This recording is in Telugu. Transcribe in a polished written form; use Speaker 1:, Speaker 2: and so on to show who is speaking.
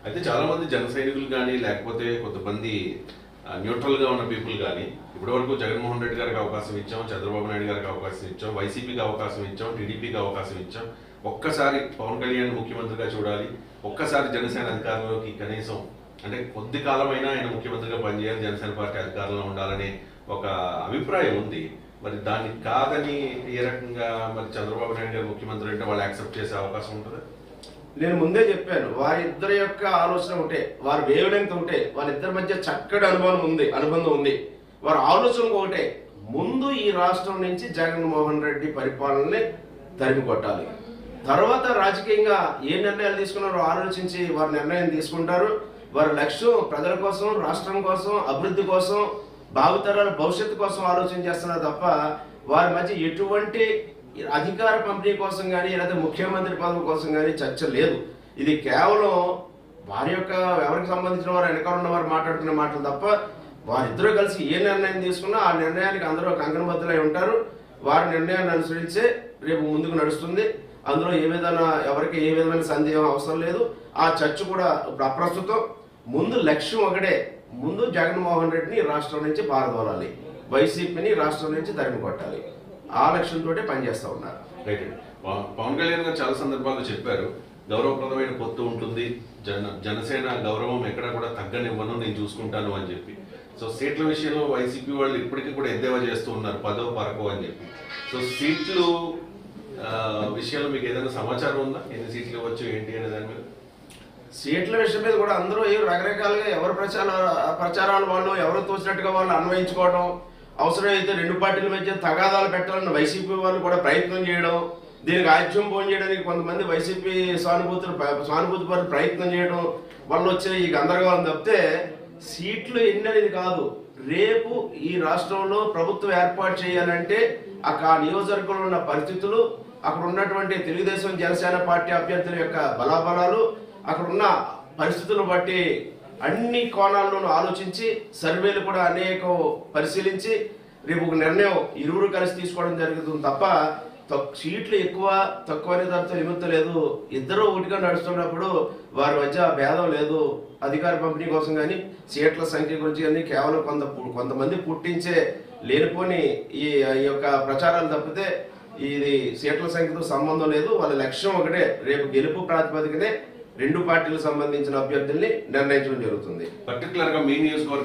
Speaker 1: అయితే చాలా మంది జన సైనికులు కానీ లేకపోతే కొంతమంది న్యూట్రల్ గా ఉన్న పీపుల్ కానీ ఇప్పటివరకు జగన్మోహన్ రెడ్డి గారికి అవకాశం ఇచ్చాం, చంద్రబాబు నాయుడు గారికి అవకాశం ఇచ్చాం, వైసీపీకి అవకాశం ఇచ్చాం, టీడీపీకి అవకాశం ఇచ్చాం, ఒక్కసారి పవన్ కళ్యాణ్ ముఖ్యమంత్రిగా చూడాలి, ఒక్కసారి జనసేన అధికారంలోకి కనీసం అంటే కొద్ది కాలమైనా ఆయన ముఖ్యమంత్రిగా పనిచేయాలి, జనసేన పార్టీ అధికారంలో ఉండాలనే ఒక అభిప్రాయం ఉంది. మరి దాన్ని కాదని ఏ రకంగా మరి చంద్రబాబు నాయుడు గారు ముఖ్యమంత్రి అంటే వాళ్ళు యాక్సెప్ట్ చేసే అవకాశం ఉంటుంది?
Speaker 2: నేను ముందే చెప్పాను, వారిద్దరి యొక్క ఆలోచన ఉంటే, వారి వేవ్లెంగ్త్ ఉంటే, వారిద్దరి మధ్య చక్కటి అనుబంధం ఉంది. వారి ఆలోచన ఒకటే, ముందు ఈ రాష్ట్రం నుంచి జగన్మోహన్ రెడ్డి పరిపాలనని తరిమి కొట్టాలి. తర్వాత రాజకీయంగా ఏ నిర్ణయాలు తీసుకున్నారో ఆలోచించి వారి నిర్ణయం తీసుకుంటారు. వారి లక్ష్యం ప్రజల కోసం, రాష్ట్రం కోసం, అభివృద్ధి కోసం, భావితరాల భవిష్యత్తు కోసం ఆలోచన చేస్తున్నారు తప్ప వారి మధ్య ఎటువంటి అధికార పంపిణీ కోసం కానీ లేదా ముఖ్యమంత్రి పదవి కోసం కానీ చర్చ లేదు. ఇది కేవలం వారి యొక్క ఎవరికి సంబంధించిన వారు వెనకాల ఉన్న వారు మాట్లాడుకునే మాటలు తప్ప వారిద్దరూ కలిసి ఏ నిర్ణయం తీసుకున్నా ఆ నిర్ణయానికి అందరూ కంకణబద్ధులై ఉంటారు. వారి నిర్ణయాన్ని అనుసరించే రేపు ముందుకు నడుస్తుంది. అందులో ఎవరికి ఏ విధమైన సందేహం అవసరం లేదు. ఆ చర్చ కూడా ఇప్పుడు అప్రస్తుతం. ముందు లక్ష్యం ఒకటే, ముందు జగన్మోహన్ రెడ్డిని రాష్ట్రం నుంచి పారదోలాలి, వైసీపీని రాష్ట్రం నుంచి తరిమి కొట్టాలి. ఆ లక్ష్యంతో పనిచేస్తూ ఉన్నారు.
Speaker 1: రైట్. పవన్ కళ్యాణ్ గారు చాలా సందర్భాల్లో చెప్పారు, గౌరవప్రదమైన పొత్తు ఉంటుంది, జనసేన గౌరవం ఎక్కడ కూడా తగ్గనివ్వను, నేను చూసుకుంటాను అని చెప్పి. సో సీట్ల విషయంలో వైసీపీ వాళ్ళు ఇప్పటికీ కూడా ఎద్దేవా చేస్తూ ఉన్నారు, 10వ పరకు అని చెప్పి. సో సీట్లు విషయంలో మీకు ఏదైనా సమాచారం ఉందా, ఎన్ని సీట్లు ఇవ్వచ్చు ఏంటి అనే దాని మీద?
Speaker 2: సీట్ల విషయం మీద కూడా అందరూ రకరకాలుగా ఎవరు ప్రచారాలు వాళ్ళు ఎవరు తోచినట్టుగా వాళ్ళు అన్వయించుకోవడం, అవసరమైతే రెండు పార్టీల మధ్య తగాదాలు పెట్టాలని వైసీపీ వాళ్ళు కూడా ప్రయత్నం చేయడం, దీనికి ఆజ్యం పోన్ చేయడానికి కొంతమంది వైసీపీ సానుభూతి పరులు ప్రయత్నం చేయడం వల్ల వచ్చే ఈ గందరగోళం తప్పితే సీట్లు ఎన్ని అనేది కాదు. రేపు ఈ రాష్ట్రంలో ప్రభుత్వం ఏర్పాటు చేయాలంటే ఆ నియోజకవర్గంలో ఉన్న పరిస్థితులు, అక్కడ ఉన్నటువంటి తెలుగుదేశం జనసేన పార్టీ అభ్యర్థుల యొక్క బలాబలాలు, అక్కడ ఉన్న పరిస్థితులను బట్టి అన్ని కోణాల్లోనూ ఆలోచించి సర్వేలు కూడా అనేక పరిశీలించి రేపు ఒక నిర్ణయం ఇరువురు కలిసి తీసుకోవడం జరుగుతుంది తప్ప సీట్లు ఎక్కువ తక్కువ అనే దాంతో నిమిత్తం లేదు. ఇద్దరు ఒకటిగా నడుస్తున్నప్పుడు వారి మధ్య భేదం లేదు. అధికార పంపిణీ కోసం కానీ సీట్ల సంఖ్య గురించి కానీ కేవలం కొంతమంది పుట్టించే లేనిపోని ఈ యొక్క ప్రచారాలు తప్పితే ఇది సీట్ల సంఖ్యతో సంబంధం లేదు. వాళ్ళ లక్ష్యం ఒకటే, రేపు గెలుపు ప్రాతిపదికనే రెండు పార్టీలకు సంబంధించిన అభ్యర్థుల్ని నిర్ణయించడం జరుగుతుంది.
Speaker 1: పర్టికులర్ గా మీ నియోజకవర్గం